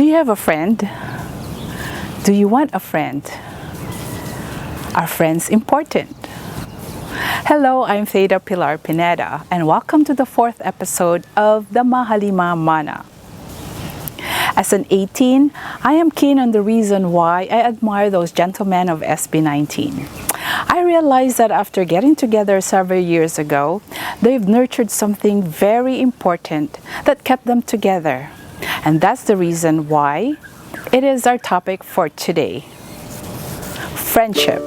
Do you have a friend? Do you want a friend? Are friends important? Hello, I'm Theda Pilar Pineda, and welcome to the 4th episode of the Mahalima Mana. As an 18, I am keen on the reason why I admire those gentlemen of SB19. I realized that after getting together several years ago, they've nurtured something very important that kept them together. And that's the reason why it is our topic for today. Friendship.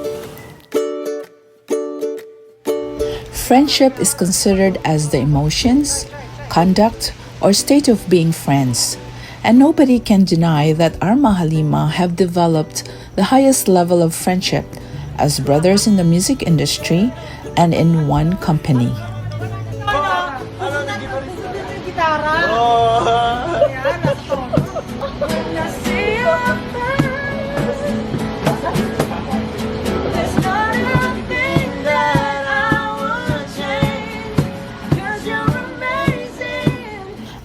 Friendship is considered as the emotions, conduct, or state of being friends. And nobody can deny that our Mahalima have developed the highest level of friendship as brothers in the music industry and in one company.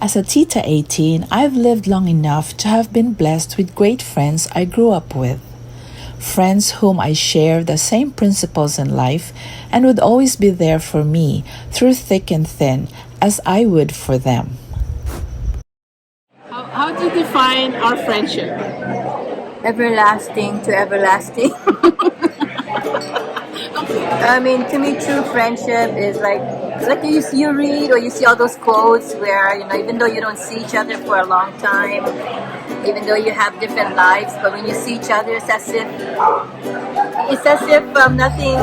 As a Tita 18, I've lived long enough to have been blessed with great friends I grew up with. Friends whom I share the same principles in life and would always be there for me through thick and thin as I would for them. How do you define our friendship? Everlasting to everlasting. I mean, to me, true friendship is like you read or you see all those quotes where, even though you don't see each other for a long time, even though you have different lives, but when you see each other, it's as if nothing.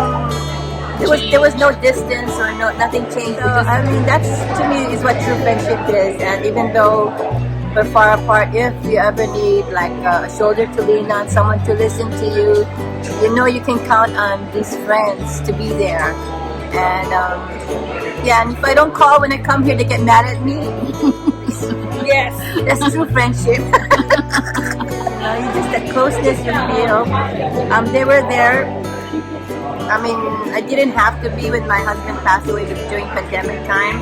There was no distance or nothing changed. I mean, that's to me is what true friendship is. And even though we're far apart, if you ever need like a shoulder to lean on, someone to listen to you, you can count on these friends to be there. And and if I don't call when I come here, they get mad at me. Yes, that's true friendship. Just the closeness you feel. They were there. I mean, I didn't have to be with my husband passed away during pandemic time,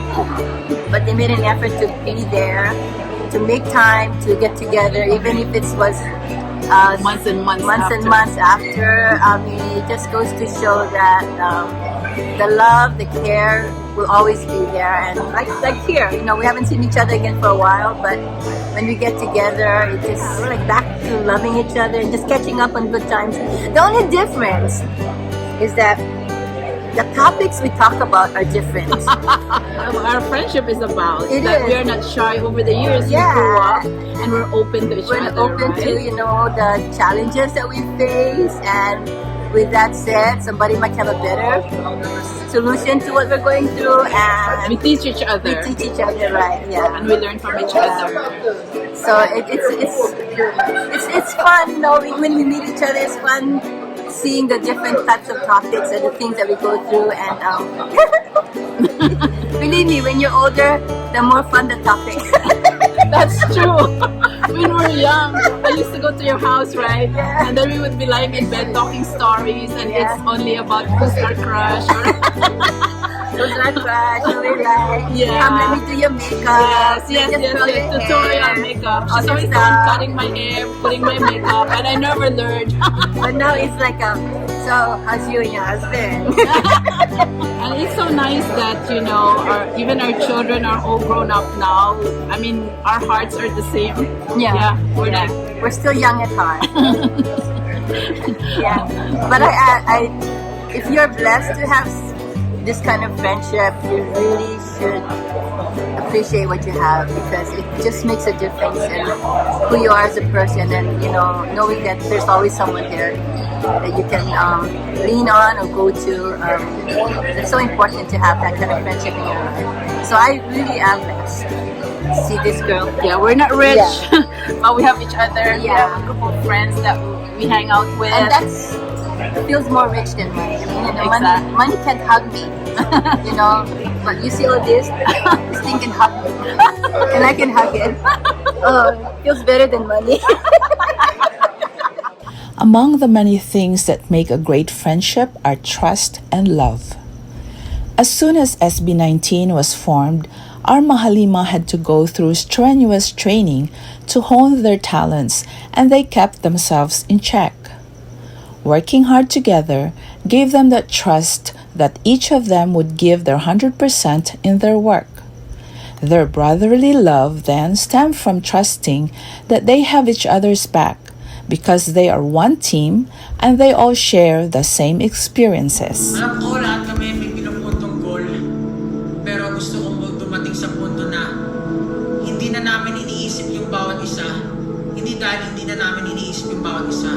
but they made an effort to be there, to make time to get together, even if it was months and months after. I mean, it just goes to show that the love, the care will always be there. And like here, we haven't seen each other again for a while, but when we get together, we're like back to loving each other and just catching up on good times. The only difference is that the topics we talk about are different. Our friendship is about it that is. We are not shy over the years. We grew up and we're open to each other. We're open to the challenges that we face, and with that said, somebody might have a better solution to what we're going through, and we teach each other. We teach each other, right? Yeah, and we learn from each other. So it's fun. When we meet each other, it's fun seeing the different types of topics and the things that we go through. And believe me, when you're older, the more fun the topic. That's true. When we're young, I used to go to your house, right? Yeah. And then we would be lying in bed talking stories, and it's only about who's our crush. Who's our crush? Who we like? Yeah. Let me do your makeup. Yes. Tutorial makeup. She's always the one cutting my hair, putting my makeup, and I never learned. But now it's like so how's you and your husband? And it's so nice that even our children are all grown up now. I mean, our hearts are the same. We're still young at heart. But I if you're blessed to have this kind of friendship, you really should appreciate what you have, because it just makes a difference in who you are as a person, and knowing that there's always someone there that you can lean on or go to. It's so important to have that kind of friendship in your life. So I really am blessed to see this girl. Yeah, we're not rich, but we have each other. Yeah. We have a group of friends that we hang out with. And that's feels more rich than money. I mean, money can't hug me. But you see all this thing can hug me. And I can hug it. Oh, it feels better than money. Among the many things that make a great friendship are trust and love. As soon as SB19 was formed, Our Mahalima had to go through strenuous training to hone their talents, and they kept themselves in check. Working hard together gave them that trust that each of them would give their 100% in their work. Their brotherly love then stemmed from trusting that they have each other's back because they are one team and they all share the same experiences. Alam ko lahat kami may pinupuntong goal, pero gusto kong dumating sa punto na hindi na namin iniisip yung bawat isa. Hindi dahil hindi na namin iniisip yung bawat isa,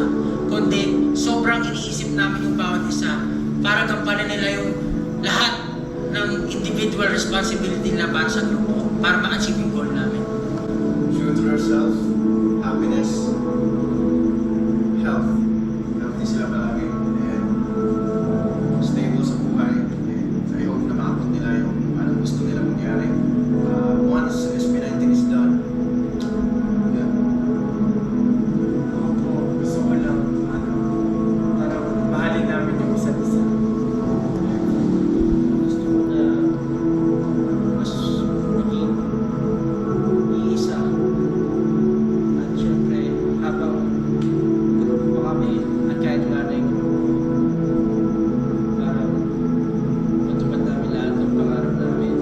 kundi sobrang iniisip namin yung bawat isa para gampanan nila yung lahat ng individual responsibility nila para sa grupo, para ma-achieve yung goal namin. True to ourselves, happiness, health. Healthy sila palagi. And stable sa buhay. And I hope na makapag nila yung anong gusto nila mangyari. Once SB19 is done, yeah. Gusto ko lang, parang mahalin namin yung isa't isa. Gusto ko na mas maging iisa. At syempre, habang grupo pa kami, at kahit nga na yung grupo, parang matupad namin lahat ng pangarap namin.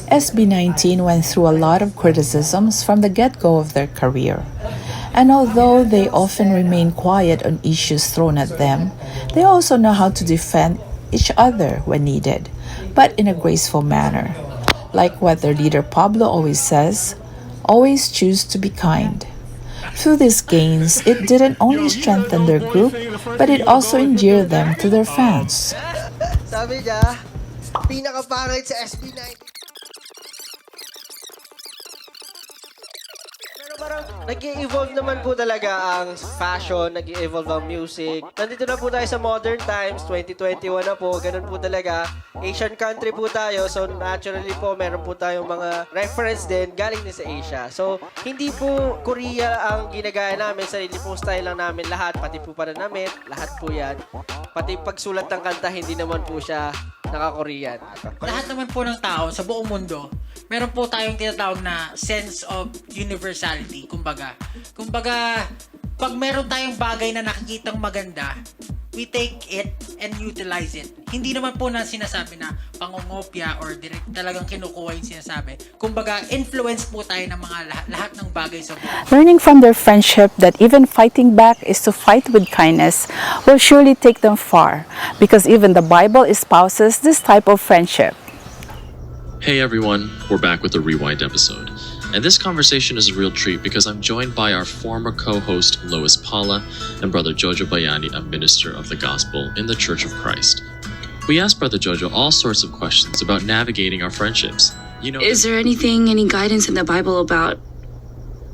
SB19 went through a lot of criticisms from the get-go of their career. And although they often remain quiet on issues thrown at them, they also know how to defend each other when needed, but in a graceful manner. Like what their leader Pablo always says, always choose to be kind. Through these gains, it didn't only strengthen their group, but it also endeared them to their fans. Sabi niya, pinakapangit sa SB19. Pero parang nag-i-evolve naman po talaga ang fashion, nag-i-evolve ang music. Nandito na po tayo sa modern times, 2021 na po, ganun po talaga. Asian country po tayo, so naturally po meron po tayong mga reference din galing din sa Asia. So hindi po Korea ang ginagaya namin, sarili pong style lang namin lahat, pati po pananamit, lahat po yan. Pati pagsulat ng kanta, hindi naman po siya naka-Korean. Lahat naman po ng tao sa buong mundo, meron po tayong tinatawag na sense of universality. Kumbaga, pag meron tayong bagay na nakikitang maganda, we take it and utilize it. Hindi naman po na sinasabi na pangungopia or direct talagang kinukuha yung sinasabi. Kumbaga, influence po tayo ng mga lahat ng bagay sa buhay. Learning from their friendship that even fighting back is to fight with kindness will surely take them far, because even the Bible espouses this type of friendship. Hey everyone, we're back with a Rewind episode. And this conversation is a real treat because I'm joined by our former co-host Lois Paula and brother Jojo Bayani, a minister of the gospel in the Church of Christ. We asked Brother Jojo all sorts of questions about navigating our friendships. You know, Is there any guidance in the Bible about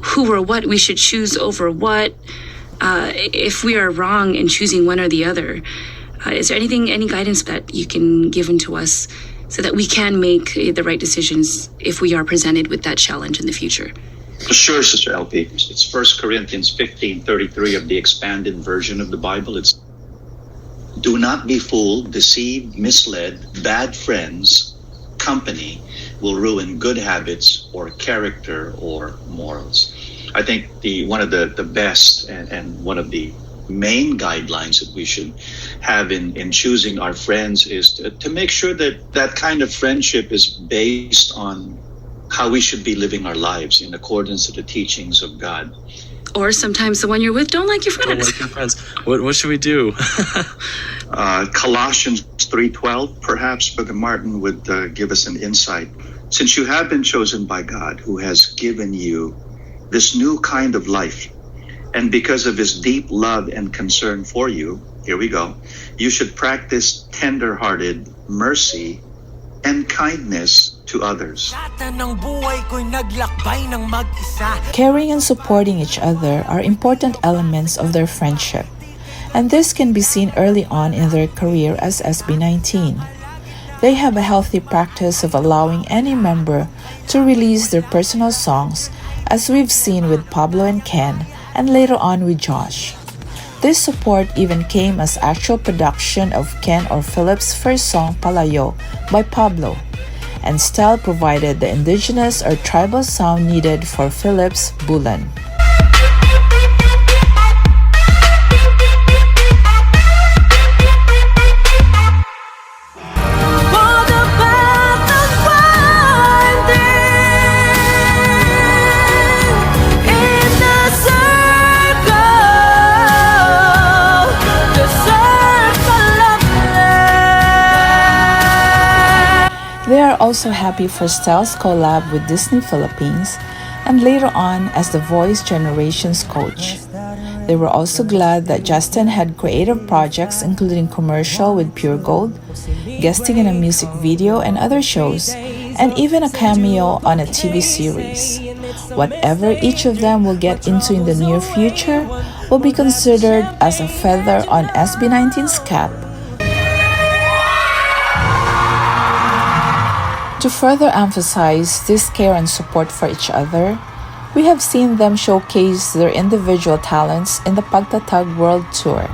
who or what we should choose over what? If we are wrong in choosing one or the other, is there any guidance that you can give into us so that we can make the right decisions if we are presented with that challenge in the future? Sure, Sister LP. It's 1 Corinthians 15:33 of the expanded version of the Bible. It's, do not be fooled, deceived, misled. Bad friends, company will ruin good habits or character or morals. I think one of the best and one of the main guidelines that we should have in choosing our friends is to make sure that that kind of friendship is based on how we should be living our lives in accordance to the teachings of God. Or sometimes the one you're with don't like your don't friends. like your friends. What should we do? Colossians 3:12, perhaps Brother Martin would give us an insight. Since you have been chosen by God, who has given you this new kind of life, and because of his deep love and concern for you, here we go, you should practice tender-hearted mercy and kindness to others. Caring and supporting each other are important elements of their friendship, and this can be seen early on in their career as SB19. They have a healthy practice of allowing any member to release their personal songs, as we've seen with Pablo and Ken, and later on with Josh. This support even came as actual production of Ken or Philip's first song, Palayo, by Pablo, and Stell provided the indigenous or tribal sound needed for Philip's Bulan. They are also happy for Stell's collab with Disney Philippines and later on as the Voice Generations coach. They were also glad that Justin had creative projects including commercial with Pure Gold, guesting in a music video and other shows, and even a cameo on a TV series. Whatever each of them will get into in the near future will be considered as a feather on SB19's cap. To further emphasize this care and support for each other, we have seen them showcase their individual talents in the Pagtatag World Tour.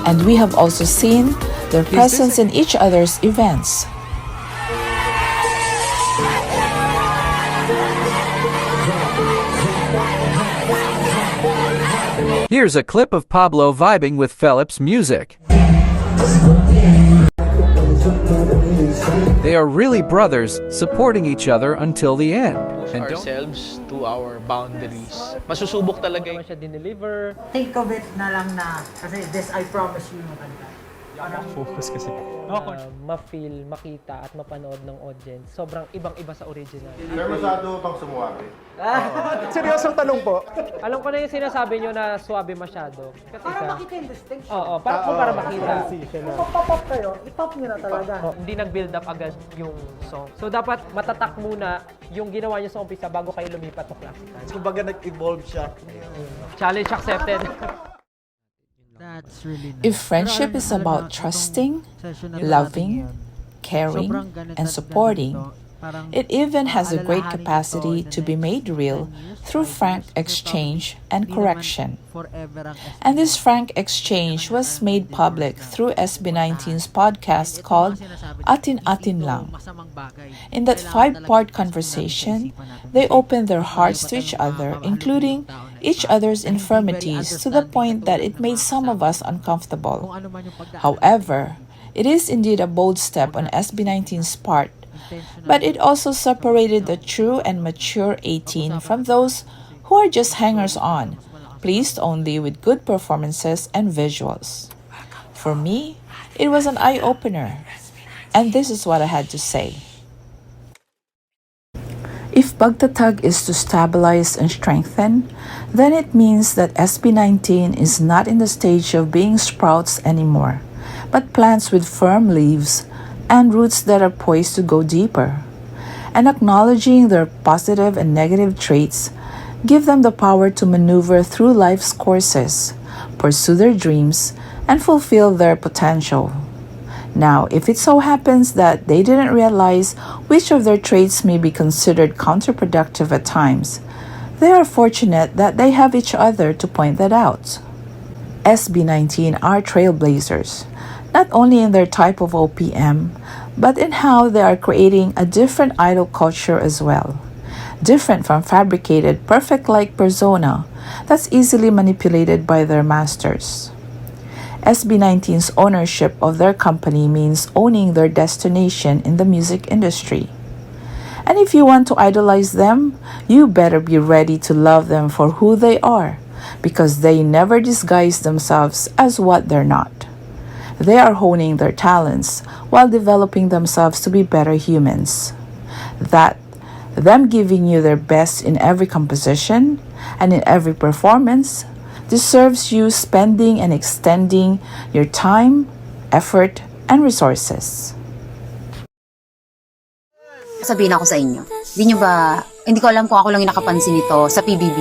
And we have also seen their presence in each other's events. Here's a clip of Pablo vibing with Philip's music. They are really brothers, supporting each other until the end. And ourselves to our boundaries. Masusubok talaga yung siya dineliver. Think of it na lang na, kasi this I promise you yung kanta. Focus kasi. Ma-feel, makita at mapanood ng audience. Sobrang ibang-iba sa original. Pero masyado bang sumuwabi? Seryosong tanong po. Alam ko na yung sinasabi nyo na suabe masyado. Kasi Para makita yung distinction. Oo, para makita. Kung pop-up kayo, i-pop nyo na talaga. Hindi nag-build up agad yung song. So dapat matatak muna yung ginawa nyo sa umpisa bago kayo lumipat sa classical. Kumbaga nag-evolve siya. Challenge accepted. If friendship is about trusting, loving, caring, and supporting, It even has a great capacity to be made real through frank exchange and correction. And this frank exchange was made public through SB19's podcast called Atin Atin Lang. In that 5-part conversation, they opened their hearts to each other, including each other's infirmities, to the point that it made some of us uncomfortable. However, it is indeed a bold step on SB19's part, but it also separated the true and mature 18 from those who are just hangers-on, pleased only with good performances and visuals. For me, it was an eye-opener, and this is what I had to say. If pagtatag is to stabilize and strengthen, then it means that SB19 is not in the stage of being sprouts anymore, but plants with firm leaves and roots that are poised to go deeper. And acknowledging their positive and negative traits give them the power to maneuver through life's courses, pursue their dreams, and fulfill their potential. Now, if it so happens that they didn't realize which of their traits may be considered counterproductive at times, they are fortunate that they have each other to point that out. SB19 are trailblazers, not only in their type of OPM, but in how they are creating a different idol culture as well. Different from fabricated, perfect-like persona that's easily manipulated by their masters. SB19's ownership of their company means owning their destination in the music industry. And if you want to idolize them, you better be ready to love them for who they are, because they never disguise themselves as what they're not. They are honing their talents while developing themselves to be better humans. That, them giving you their best in every composition and in every performance, deserves you spending and extending your time, effort, and resources. Sabihin ako sa inyo, hindi ko alam kung ako lang yung nakapansin nito sa PBB.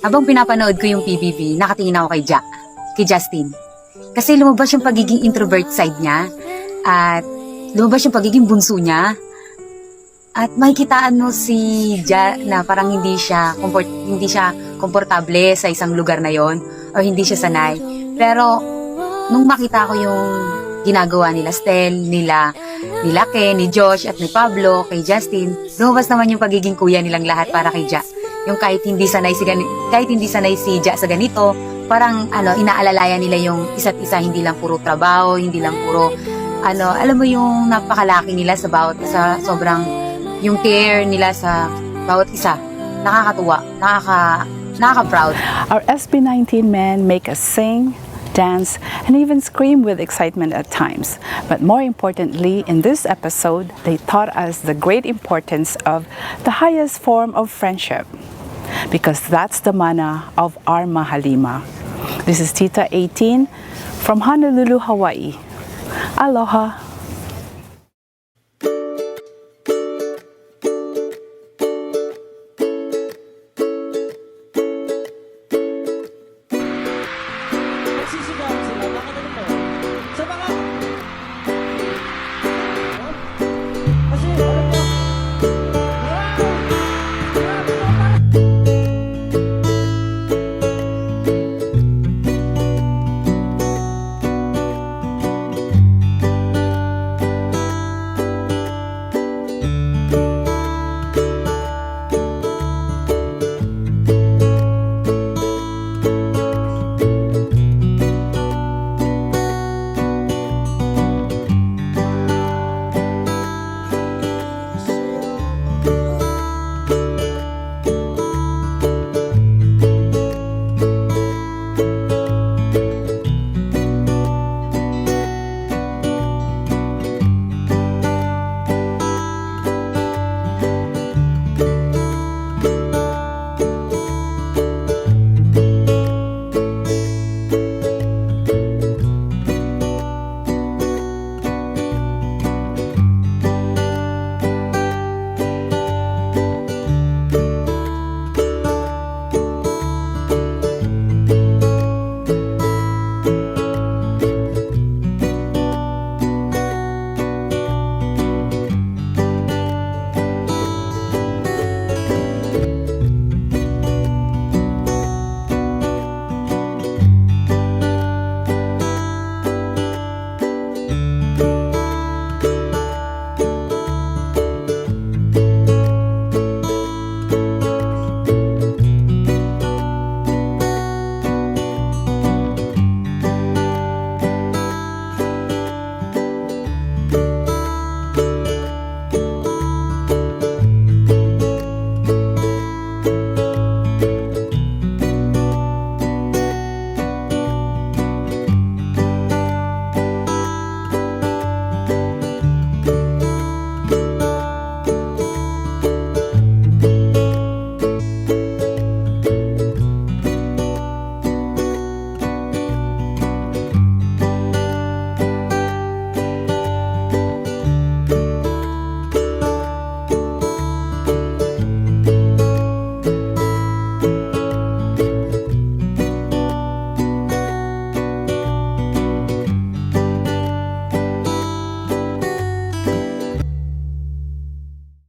Habang pinapanood ko yung PBB, nakatingin ako kay Justin. Kasi lumabas yung pagiging introvert side niya, at lumabas yung pagiging bunso niya, at makikitaan mo si Ja na parang hindi siya komportable sa isang lugar na yon, o hindi siya sanay. Pero nung makita ko yung ginagawa nila Stell, nila Ken, ni Josh at ni Pablo, kay Justin, lumabas naman yung pagiging kuya nilang lahat para kay Ja. Yung kahit hindi sanay si Ja sa ganito, parang inaalalayan nila yung isa't isa, hindi lang puro trabaho, hindi lang puro alam mo yung napakalaki nila sa sobrang yung care nila sa bawat isa. Nakakatuwa, nakaka-proud. Our SB19 men make us sing, dance, and even scream with excitement at times. But more importantly, in this episode, they taught us the great importance of the highest form of friendship, because that's the mana of our Mahalima. This is Tita 18 from Honolulu, Hawaii. Aloha.